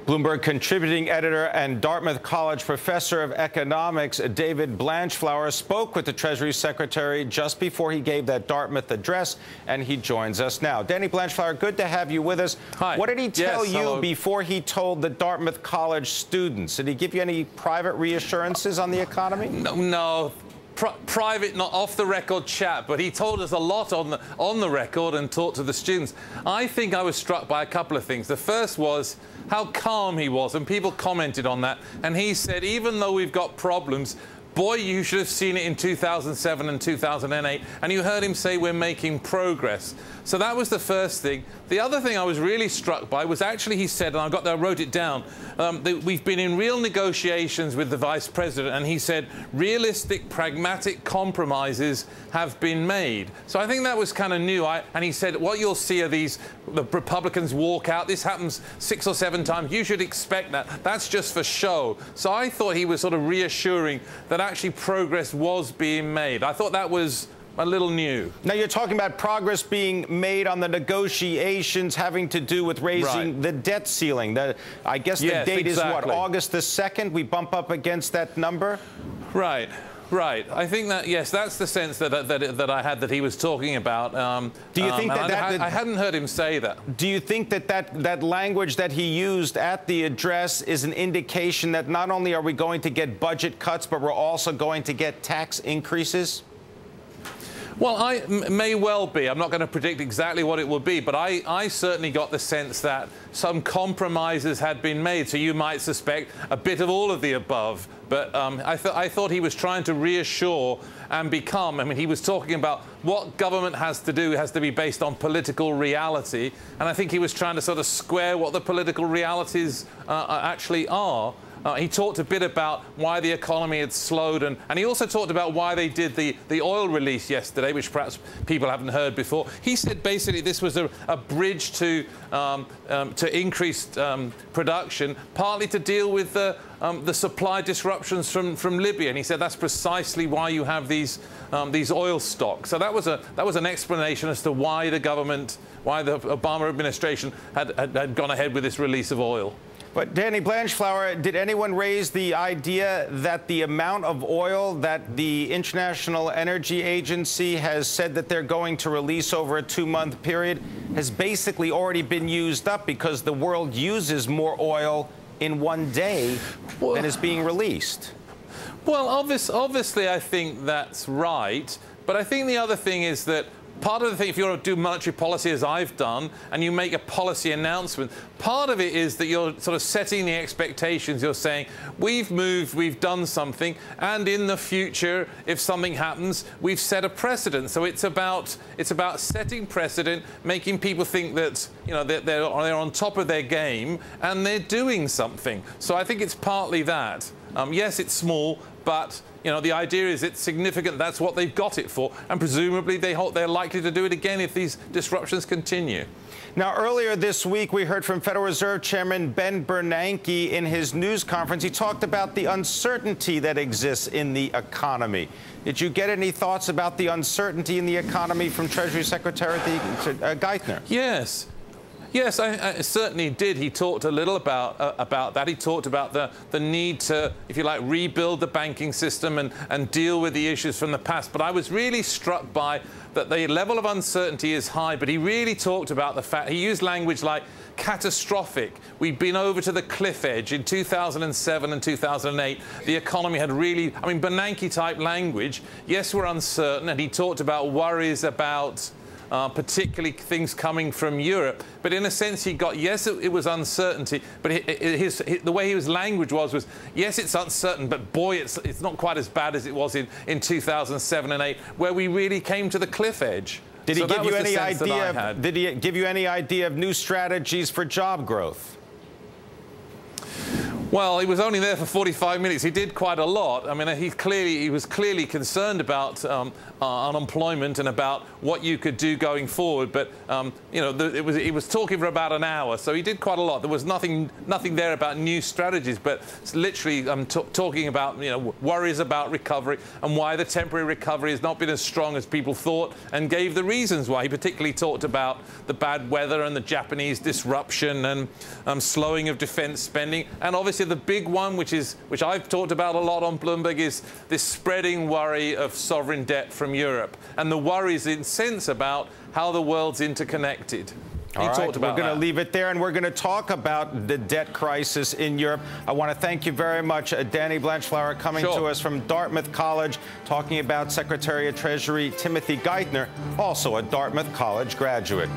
Bloomberg contributing editor and Dartmouth College professor of economics, David Blanchflower, spoke with the Treasury Secretary just before he gave that Dartmouth address, and he joins us now. Danny Blanchflower, good to have you with us. Hi. What did he tell you hello. before he told the Dartmouth College students? Did he give you any private reassurances on the economy? No. Private, not off-the-record chat, but he told us a lot on the record and talked to the students. I think I was struck by a couple of things. The first was how calm he was, and people commented on that. And he said, even though we've got problems, boy, you should have seen it in 2007 and 2008. And you heard him say we're making progress. So that was the first thing. The other thing I was really struck by was actually he said, and I wrote it down, that we've been in real negotiations with the Vice President, and he said realistic, pragmatic compromises have been made. So I think that was kind of new. And he said what you'll see are the Republicans walk out. This happens 6 or 7 times. You should expect that. That's just for show. So I thought he was sort of reassuring that actually progress was being made. I thought that was a little new. Now, you're talking about progress being made on the negotiations having to do with raising the debt ceiling. I guess the date is what, August the 2nd? We bump up against that number? Right. I think that, yes, that's the sense that I had that he was talking about. Do you think I hadn't heard him say that. Do you think that language that he used at the address is an indication that not only are we going to get budget cuts, but we're also going to get tax increases? Well, may well be. I'm not going to predict exactly what it will be, but I certainly got the sense that some compromises had been made. So you might suspect a bit of all of the above. But I thought he was trying to reassure and become. I mean, he was talking about what government has to do has to be based on political reality. And I think he was trying to sort of square what the political realities actually are. He talked a bit about why the economy had slowed, and he also talked about why they did the oil release yesterday, which perhaps people haven't heard before. He said basically this was a bridge to increased production, partly to deal with the supply disruptions from Libya, and he said that's precisely why you have these oil stocks. So that was an explanation as to why the government, why the Obama administration had gone ahead with this release of oil. But Danny Blanchflower, did anyone raise the idea that the amount of oil that the International Energy Agency has said that they're going to release over a 2-month period has basically already been used up because the world uses more oil in one day than is being released? Well, obviously, I think that's right. But I think the other thing is that part of the thing, if you want to do monetary policy as I've done, and you make a policy announcement, part of it is that you're sort of setting the expectations. You're saying, we've moved, we've done something, and in the future, if something happens, we've set a precedent. So it's about setting precedent, making people think that, you know, they're on top of their game, and they're doing something. So I think it's partly that. Yes, it's small, but you know, the idea is it's significant. That's what they've got it for. And presumably they're likely to do it again if these disruptions continue. Now, earlier this week, we heard from Federal Reserve Chairman Ben Bernanke in his news conference. He talked about the uncertainty that exists in the economy. Did you get any thoughts about the uncertainty in the economy from Treasury Secretary Geithner? Yes, I certainly did. He talked a little about that. He talked about the need to, if you like, rebuild the banking system and deal with the issues from the past. But I was really struck by that the level of uncertainty is high, but he really talked about the fact, he used language like catastrophic. We'd been over to the cliff edge in 2007 and 2008. The economy had really, I mean, Bernanke-type language. Yes, we're uncertain, and he talked about worries about particularly things coming from Europe. But in a sense, he got, yes, it was uncertainty, but the way his language was, yes, it's uncertain, but boy, it's not quite as bad as it was in 2007 and 8, where we really came to the cliff edge. Did he give you any idea? Did he give you any idea of new strategies for job growth? Well, he was only there for 45 minutes. He did quite a lot. I mean, he was clearly concerned about unemployment and about what you could do going forward. But you know, he was talking for about an hour, so he did quite a lot. There was nothing there about new strategies, but it's literally talking about, you know, worries about recovery and why the temporary recovery has not been as strong as people thought, and gave the reasons why. He particularly talked about the bad weather and the Japanese disruption and slowing of defence spending, and obviously the big one, which I've talked about a lot on Bloomberg, is this spreading worry of sovereign debt from Europe and the worries in sense about how the world's interconnected. All right, we're going to leave it there, and we're going to talk about the debt crisis in Europe. I want to thank you very much, Danny Blanchflower, coming to us from Dartmouth College, talking about Secretary of Treasury Timothy Geithner, also a Dartmouth College graduate.